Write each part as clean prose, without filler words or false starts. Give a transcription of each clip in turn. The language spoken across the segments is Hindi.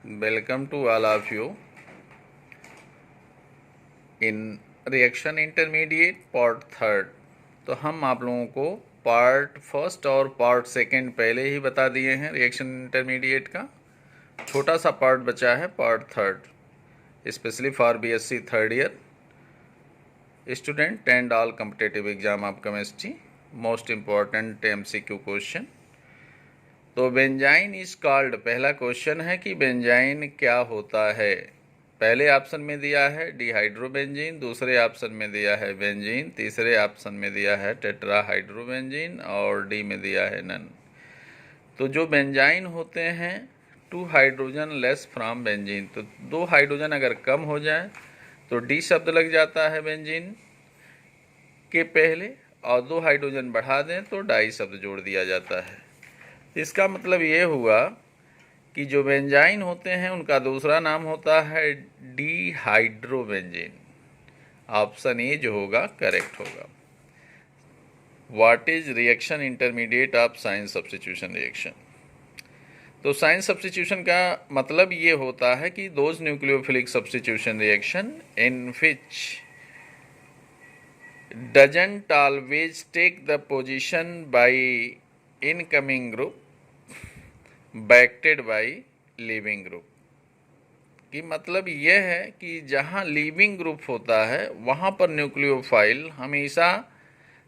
Welcome to all of you in reaction intermediate part third. तो हम आप लोगों को पार्ट फर्स्ट और पार्ट सेकंड पहले ही बता दिए हैं। रिएक्शन इंटरमीडिएट का छोटा सा पार्ट बचा है part third, specially for BSc third year student and all competitive exam of chemistry. Most important MCQ question. तो बेंजाइन इज कॉल्ड, पहला क्वेश्चन है कि बेंजाइन क्या होता है। पहले ऑप्शन में दिया है डिहाइड्रोबेंजीन, दूसरे ऑप्शन में दिया है बेंजीन, तीसरे ऑप्शन में दिया है टेट्राहाइड्रोबेंजीन और डी में दिया है नन। तो जो बेंजाइन होते हैं 2 हाइड्रोजन लेस फ्रॉम बेंजीन, तो 2 हाइड्रोजन अगर कम हो जाए तो डी शब्द लग जाता है बेंजीन के पहले, और 2 हाइड्रोजन बढ़ा दें तो डाई शब्द जोड़ दिया जाता है। इसका मतलब ये हुआ कि जो बेंजाइन होते हैं उनका दूसरा नाम होता है डिहाइड्रोबेंजीन। ऑप्शन ए जो होगा करेक्ट होगा। What is reaction intermediate of sine substitution reaction. तो साइन सब्स्टिट्यूशन का मतलब ये होता है कि those nucleophilic substitution reaction in which doesn't always take the position by incoming group backed by leaving group. की मतलब यह है कि जहाँ लीविंग ग्रुप होता है वहाँ पर न्यूक्लियोफाइल हमेशा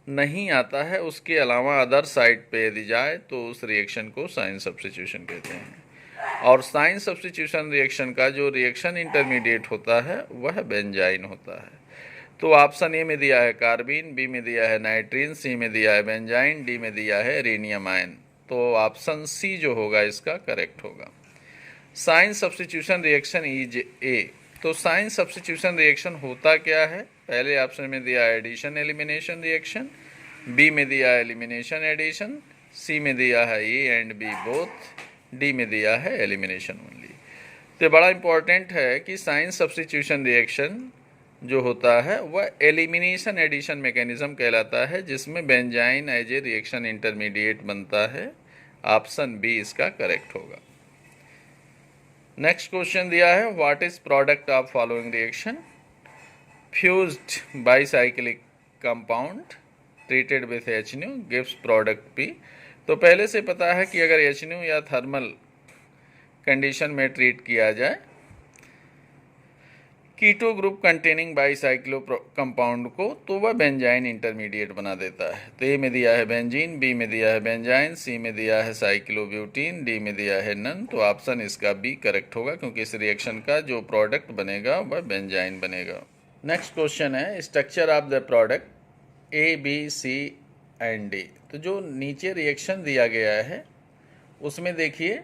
नहीं आता है, उसके अलावा अदर साइड पे यदि जाए तो उस रिएक्शन को साइन सब्स्टिट्यूशन कहते हैं। और साइन सब्स्टिट्यूशन रिएक्शन का जो रिएक्शन इंटरमीडिएट होता है वह बेंजाइन होता है। तो ऑप्शन ए में दिया है कार्बिन, बी में दिया है नाइट्रीन, सी में दिया है बेंजाइन, डी में दिया है रेनियम आयन। तो ऑप्शन सी जो होगा इसका करेक्ट होगा। Cine substitution reaction is A. तो साइन सब्स्टिट्यूशन रिएक्शन होता क्या है। पहले ऑप्शन में दिया है एडिशन एलिमिनेशन रिएक्शन, बी में दिया है एलिमिनेशन एडिशन, सी में दिया है A and B both, D में दिया है एलिमिनेशन ओनली। तो बड़ा इंपॉर्टेंट है कि साइन सब्स्टिट्यूशन रिएक्शन जो होता है वह एलिमिनेशन एडिशन मैकेनिज्म कहलाता है, जिसमें benzyne as a reaction intermediate बनता है। ऑप्शन बी इसका करेक्ट होगा। नेक्स्ट क्वेश्चन दिया है what is product of following reaction. Fused bicyclic compound treated with HNO gives product P। तो पहले से पता है कि अगर HNO या थर्मल कंडीशन में ट्रीट किया जाए keto group containing bicyclo compound को, तो वह बेंजाइन इंटरमीडिएट बना देता है। तो ए में दिया है बेंजीन, बी में दिया है बेंजाइन, सी में दिया है साइक्लोब्यूटीन, डी में दिया है नन। तो ऑप्शन इसका बी करेक्ट होगा, क्योंकि इस रिएक्शन का जो प्रोडक्ट बनेगा वह बेंजाइन बनेगा। नेक्स्ट क्वेश्चन है structure of the product A B C and D. तो जो नीचे रिएक्शन दिया गया है उसमें देखिए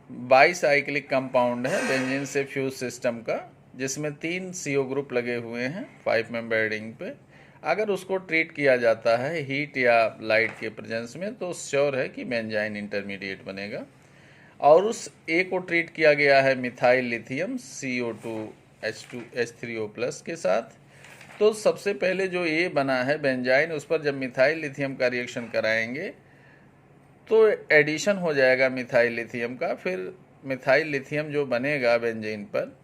बाईसाइक्लिक कंपाउंड है बेंजीन से फ्यूज सिस्टम का, जिसमें 3 CO ग्रुप लगे हुए हैं 5 मेंबर रिंग पे। अगर उसको ट्रीट किया जाता है हीट या लाइट के प्रेजेंस में तो श्योर है कि बेंजाइन इंटरमीडिएट बनेगा। और उस ए को ट्रीट किया गया है मिथाइल लिथियम CO2H2H3O+ के साथ। तो सबसे पहले जो ए बना है बेंजाइन, उस पर जब मिथाइल लिथियम का रिएक्शन कराएंगे तो एडिशन हो जाएगा मिथाइल लिथियम का। फिर मिथाइल लिथियम जो बनेगा बेंजीन पर,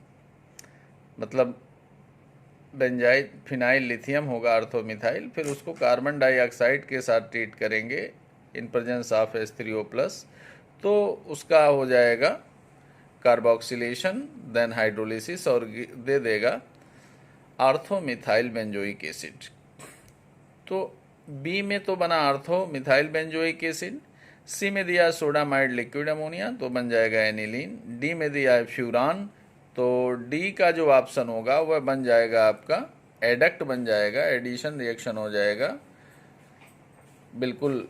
मतलब बेंजाइल फिनाइल लिथियम होगा अर्थोमिथाइल, फिर उसको कार्बन डाइऑक्साइड के साथ ट्रीट करेंगे इन प्रेजेंस ऑफ H3O+, तो उसका हो जाएगा कार्बोक्सिलेशन, देन हाइड्रोलिसिस और दे देगा आर्थोमिथाइल बेंजोइक एसिड। तो बी में तो बना आर्थोमिथाइल बेंजोइक एसिड, सी में दिया सोडामाइड लिक्विड अमोनिया तो बन जाएगा एनिलीन, डी में दिया है फ्यूरान, तो डी का जो ऑप्शन होगा वह बन जाएगा आपका एडक्ट बन जाएगा, एडिशन रिएक्शन हो जाएगा। बिल्कुल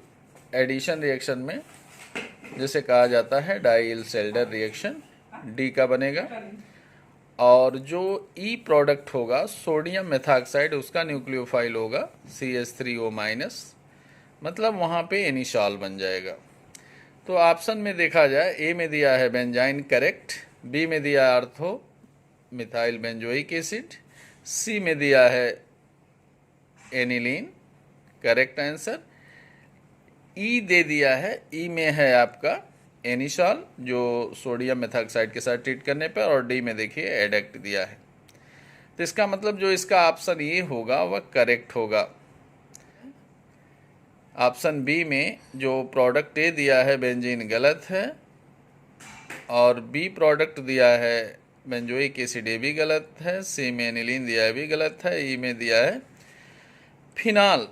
एडिशन रिएक्शन में जिसे कहा जाता है डाइल सेल्डर रिएक्शन, डी का बनेगा। और जो ई प्रोडक्ट होगा सोडियम मेथॉक्साइड, उसका न्यूक्लियोफाइल होगा CH3O-, मतलब वहाँ पे एनिसॉल बन जाएगा। तो ऑप्शन में देखा जाए ए में दिया है बेंजाइन करेक्ट, बी में दिया आर्थो मिथाइल बेंजोइक एसिड, सी में दिया है एनिलीन करेक्ट आंसर, ई दे दिया है, ई में है आपका एनिसॉल जो सोडियम मेथॉक्साइड के साथ ट्रीट करने पर, और डी में देखिए एडेक्ट दिया है। तो इसका मतलब जो इसका ऑप्शन ए होगा वह करेक्ट होगा। ऑप्शन बी में जो प्रोडक्ट ए दिया है बेंजीन गलत है, और बी प्रोडक्ट दिया है बेंजोइक एसिड ये भी गलत है, सी में एनिलीन दिया है भी गलत है, ई में दिया है फिनाल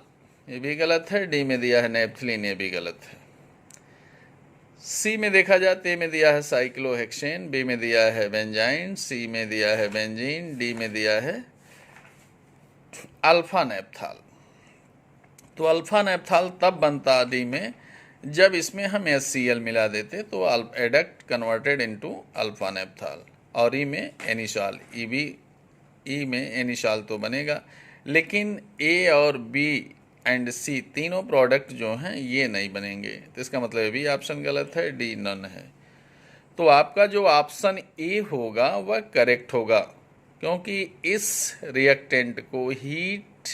ये भी गलत है, डी में दिया है नेप्थलीन ये भी गलत है। सी में देखा जाए तो ए में दिया है साइक्लोहेक्सेन, बी में दिया है बेंजाइन, सी में दिया है बेंजीन, डी में दिया है अल्फा नेप्थाल। तो अल्फा नेप्थाल तब बनता डी में जब इसमें हम HCl मिला देते तो एडक्ट कन्वर्टेड इनटू अल्फा नेप्थाल, और ई में एनिसॉल, ई में एनिसॉल तो बनेगा, लेकिन ए और बी एंड सी तीनों प्रोडक्ट जो हैं ये नहीं बनेंगे। तो इसका मतलब ये भी ऑप्शन गलत है, डी नन है। तो आपका जो ऑप्शन ए होगा वह करेक्ट होगा, क्योंकि इस रिएक्टेंट को हीट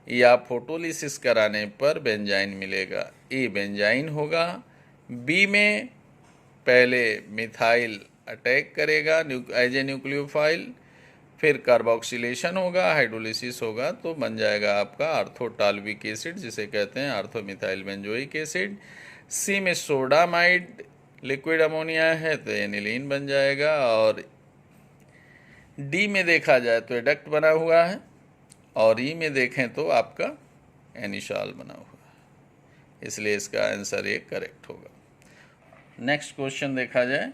या फोटोलिसिस कराने पर बेंजाइन मिलेगा। ए बेंजाइन होगा, बी में पहले मिथाइल अटैक करेगा एज ए न्यूक्लियोफाइल, फिर कार्बोक्सिलेशन होगा, हाइड्रोलिसिस होगा, तो बन जाएगा आपका आर्थोटाल्विक एसिड जिसे कहते हैं आर्थोमिथाइल बेंजोइक एसिड। सी में सोडामाइड लिक्विड अमोनिया है तो एनिलीन बन जाएगा, और डी में देखा जाए तो एडक्ट बना हुआ है, और ई में देखें तो आपका एनिसॉल बना हुआ है, इसलिए इसका आंसर ये करेक्ट होगा। नेक्स्ट क्वेश्चन देखा जाए,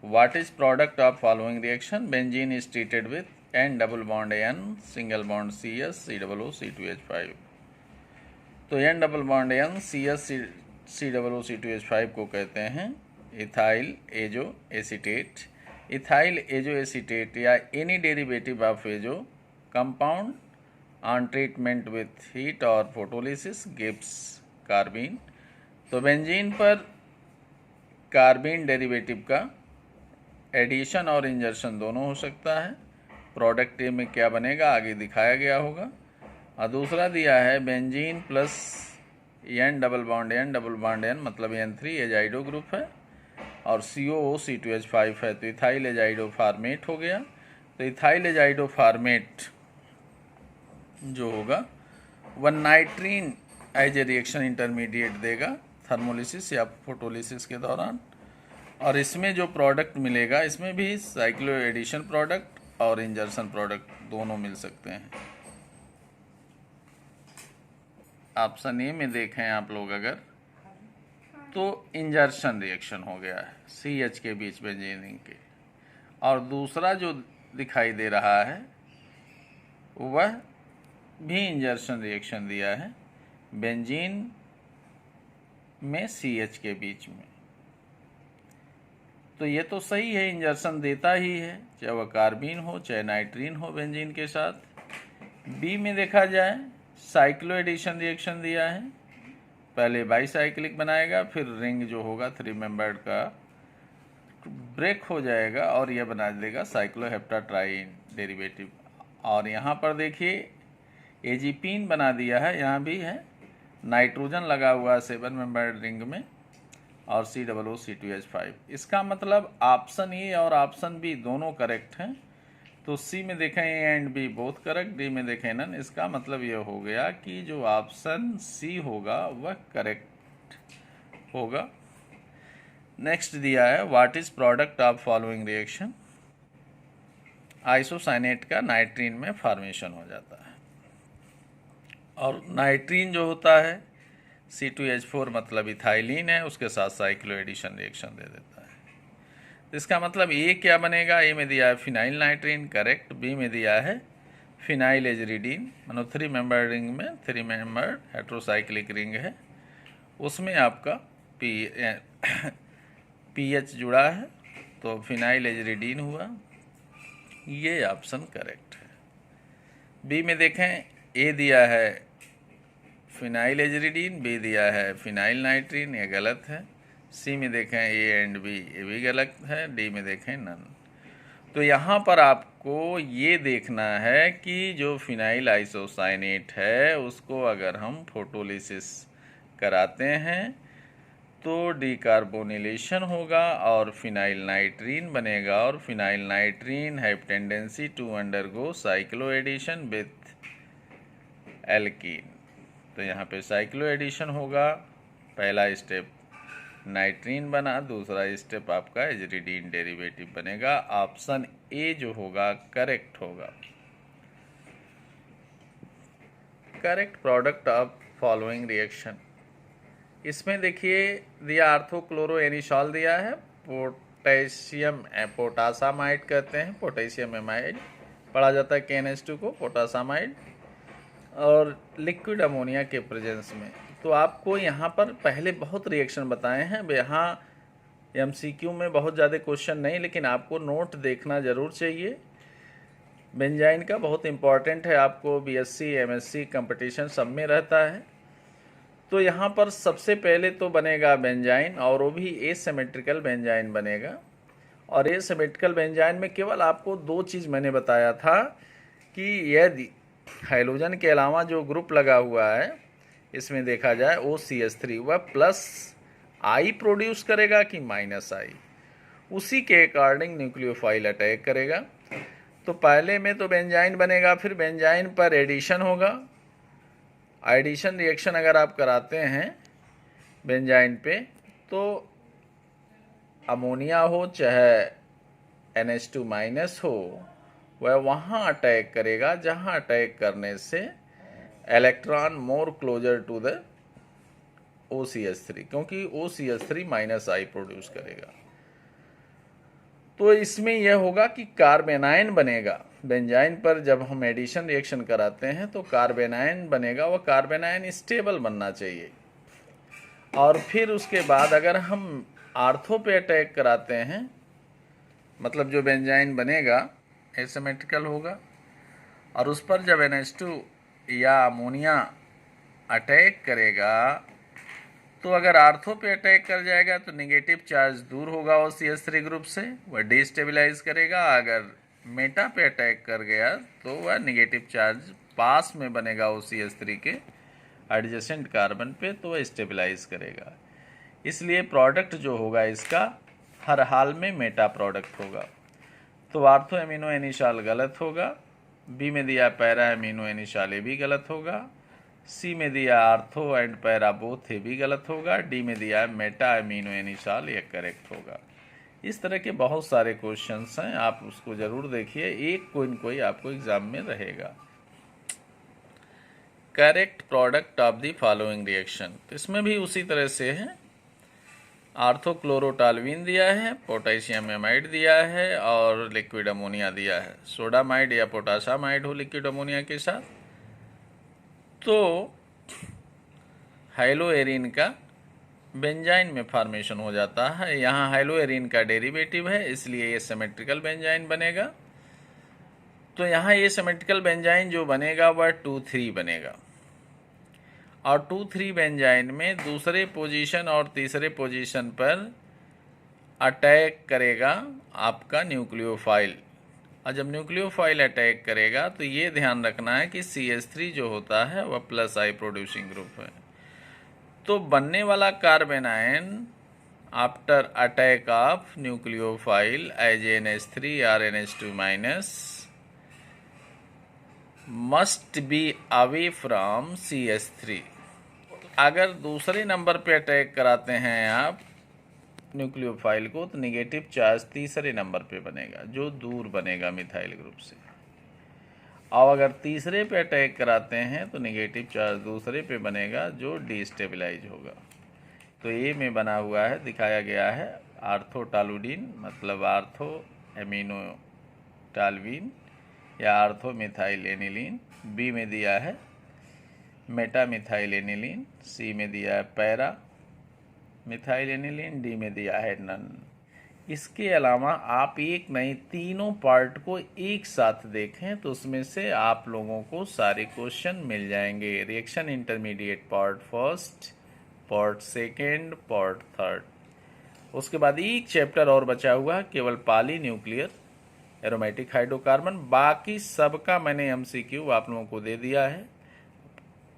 what is product of following reaction, benzene is treated with N double bond N single bond CS COO C2H5। तो N double bond N CS COO C2H5 को कहते हैं ethyl azo acetate. Ethyl azo acetate या any derivative of azo compound on treatment with heat और फोटोलिसिस गिव्स कार्बीन। तो बेंजीन पर कार्बीन डेरिवेटिव का एडिशन और इंजर्शन दोनों हो सकता है। प्रोडक्ट ए में क्या बनेगा आगे दिखाया गया होगा। और दूसरा दिया है benzene plus N double bond N मतलब N3 एजाइडो ग्रुप है, और COO C2H5 है, तो इथाइल एजाइडो फार्मेट हो गया। तो इथाइल एजाइडो फार्मेट जो होगा वह nitrene as a reaction intermediate देगा थर्मोलिसिस या फोटोलिसिस के दौरान, और इसमें जो प्रोडक्ट मिलेगा इसमें भी साइक्लो एडिशन प्रोडक्ट और इंजर्शन प्रोडक्ट दोनों मिल सकते हैं। ऑप्शन ए में देखें आप लोग अगर तो इंजर्शन रिएक्शन हो गया है CH के बीच बेंजीन के, और दूसरा जो दिखाई दे रहा है वह भी इंजर्शन रिएक्शन दिया है बेंजीन में CH के बीच में। तो ये तो सही है, इंजर्शन देता ही है, चाहे वह कार्बीन हो चाहे नाइट्रीन हो बेंजीन के साथ। बी में देखा जाए साइक्लो एडिशन रिएक्शन दिया है, पहले बाईसाइक्लिक बनाएगा, फिर रिंग जो होगा 3 मेंबर्ड का ब्रेक हो जाएगा और यह बना देगा साइक्लोहेप्टाट्राइन डेरिवेटिव। और यहाँ पर देखिए एजीपीन बना दिया है, यहाँ भी है नाइट्रोजन लगा हुआ है 7 मेंबर्ड रिंग में, और COO C2H5। इसका मतलब ऑप्शन ए और ऑप्शन बी दोनों करेक्ट हैं। तो सी में देखें A and B both correct, D में देखें नन। इसका मतलब यह हो गया कि जो ऑप्शन सी होगा वह करेक्ट होगा। नेक्स्ट दिया है what is product of following reaction, isocyanate का नाइट्रीन में फॉर्मेशन हो जाता है, और नाइट्रीन जो होता है C2H4 मतलब इथाइलिन है, उसके साथ साइक्लो एडिशन रिएक्शन दे देता है। तो इसका मतलब ए क्या बनेगा, ए में दिया है फिनाइल नाइट्रीन करेक्ट, बी में दिया है फिनाइल एजरिडीन, मानो 3 मेंबर रिंग में 3 मेंबर हेट्रोसाइक्लिक रिंग है, उसमें आपका पीएच जुड़ा है, तो फिनाइल एजरिडीन हुआ, ये ऑप्शन करेक्ट है। बी में देखें ए दिया है फिनाइल एजरिडीन, बी दिया है फिनाइल नाइट्रीन, ये गलत है। सी में देखें ए एंड बी, ये भी गलत है। डी में देखें नन। तो यहाँ पर आपको ये देखना है कि जो फिनाइल आइसोसाइनेट है उसको अगर हम फोटोलिसिस कराते हैं तो डिकार्बोनिलेशन होगा और फिनाइल नाइट्रीन बनेगा, और phenyl nitrene have tendency to undergo cycloaddition with alkene. तो यहाँ पे साइक्लो एडिशन होगा, पहला स्टेप नाइट्रीन बना, दूसरा स्टेप आपका एजरिडीन डेरिवेटिव बनेगा। ऑप्शन ए जो होगा करेक्ट होगा। Correct product of following reaction, इसमें देखिए दिया आर्थोक्लोरो एनिसॉल दिया है, पोटेशियम पोटासामाइड कहते हैं, पोटेशियम एमाइड पढ़ा जाता है KNH2 को, पोटासामाइड, और लिक्विड अमोनिया के प्रेजेंस में। तो आपको यहाँ पर पहले बहुत रिएक्शन बताए हैं, यहाँ MCQ में बहुत ज़्यादा क्वेश्चन नहीं, लेकिन आपको नोट देखना ज़रूर चाहिए। बेंजाइन का बहुत इम्पॉर्टेंट है, आपको BSc MSc कंपटीशन सब में रहता है। तो यहाँ पर सबसे पहले तो बनेगा बेंजाइन, और वो भी एसिमेट्रिकल बेंजाइन बनेगा। और एसिमेट्रिकल बेंजाइन में केवल आपको दो चीज़ मैंने बताया था कि यदि हाइड्रोजन के अलावा जो ग्रुप लगा हुआ है इसमें देखा जाए OCH3 वह प्लस I प्रोड्यूस करेगा कि माइनस I, उसी के अकॉर्डिंग न्यूक्लियोफाइल अटैक करेगा। तो पहले में तो बेंजाइन बनेगा, फिर बेंजाइन पर एडिशन होगा। एडिशन रिएक्शन अगर आप कराते हैं बेंजाइन पे, तो अमोनिया हो चाहे NH2 माइनस हो, वह वहाँ अटैक करेगा जहाँ अटैक करने से electron more closer to the OCH3, क्योंकि OCH3 माइनस I प्रोड्यूस करेगा। तो इसमें यह होगा कि कार्बेनाइन बनेगा। बेंजाइन पर जब हम एडिशन रिएक्शन कराते हैं तो कार्बेनाइन बनेगा, वह कार्बेनाइन स्टेबल बनना चाहिए। और फिर उसके बाद अगर हम आर्थो पे अटैक कराते हैं, मतलब जो बेंजाइन बनेगा एसिमेट्रिकल होगा, और उस पर जब NH2 या अमोनिया अटैक करेगा, तो अगर आर्थो पे अटैक कर जाएगा तो नेगेटिव चार्ज दूर होगा OCH3 ग्रुप से, वह डिस्टेबलाइज करेगा। अगर मेटा पे अटैक कर गया तो वह नेगेटिव चार्ज पास में बनेगा OCH3 के एडजेसेंट कार्बन पे, तो वह स्टेबलाइज करेगा। इसलिए प्रोडक्ट जो होगा इसका हर हाल में मेटा प्रोडक्ट होगा। तो आर्थो एमिनो एनिशाल गलत होगा, बी में दिया पैरा एमिनो एनिशाल, ये भी गलत होगा, सी में दिया आर्थो एंड पैरा बोथ, ये भी गलत होगा, डी में दिया मेटा एमिनो एनिशाल, ये करेक्ट होगा। इस तरह के बहुत सारे क्वेश्चंस हैं, आप उसको ज़रूर देखिए, एक कोई न कोई आपको एग्जाम में रहेगा। Correct product of the following reaction, तो इसमें भी उसी तरह से है, आर्थोक्लोरोटालुइन दिया है, पोटेशियम एमाइड दिया है, और लिक्विड अमोनिया दिया है। सोडामाइड या पोटासामाइड हो लिक्विड अमोनिया के साथ, तो हाइलोएरिन का बेंजाइन में फॉर्मेशन हो जाता है। यहाँ हाइलोएरिन का डेरिवेटिव है, इसलिए ये सिमेट्रिकल बेंजाइन बनेगा। तो यहाँ ये सिमेट्रिकल बेंजाइन जो बनेगा वह 2,3 बनेगा, और 2,3 बेंजाइन में दूसरे पोजीशन और तीसरे पोजीशन पर अटैक करेगा आपका न्यूक्लियोफाइल। और जब न्यूक्लियोफाइल अटैक करेगा तो ये ध्यान रखना है कि CH3 जो होता है वह प्लस I प्रोड्यूसिंग ग्रुप है। तो बनने वाला carbanion after attack of nucleophile as NH3 और NH2 minus must be away from CH3। अगर दूसरे नंबर पे अटैक कराते हैं आप न्यूक्लियोफाइल को, तो नेगेटिव चार्ज तीसरे नंबर पे बनेगा, जो दूर बनेगा मिथाइल ग्रुप से। और अगर तीसरे पे अटैक कराते हैं तो नेगेटिव चार्ज दूसरे पे बनेगा, जो डिस्टेबलाइज होगा। तो ये में बना हुआ है, दिखाया गया है आर्थोटालुडीन, मतलब आर्थो एमिनो टालवीन या आर्थो मिथाइल एनिलीन। बी में दिया है मेटा मिथाइल एनिलीन, सी में दिया है पैरा मिथाइल एनिलीन, डी में दिया है नन। इसके अलावा आप एक नहीं तीनों पार्ट को एक साथ देखें तो उसमें से आप लोगों को सारे क्वेश्चन मिल जाएंगे। Reaction intermediate part first, part second, part third. उसके बाद एक चैप्टर और बचा हुआ है, केवल पॉली न्यूक्लियर एरोमेटिक हाइड्रोकार्बन। बाकी सबका मैंने MCQ आप लोगों को दे दिया है।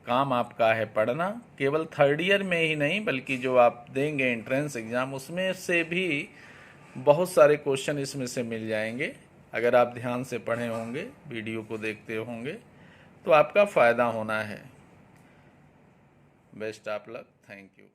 काम आपका है पढ़ना। केवल थर्ड ईयर में ही नहीं बल्कि जो आप देंगे एंट्रेंस एग्ज़ाम, उसमें से भी बहुत सारे क्वेश्चन इसमें से मिल जाएंगे। अगर आप ध्यान से पढ़े होंगे, वीडियो को देखते होंगे, तो आपका फ़ायदा होना है। Best of luck. Thank you.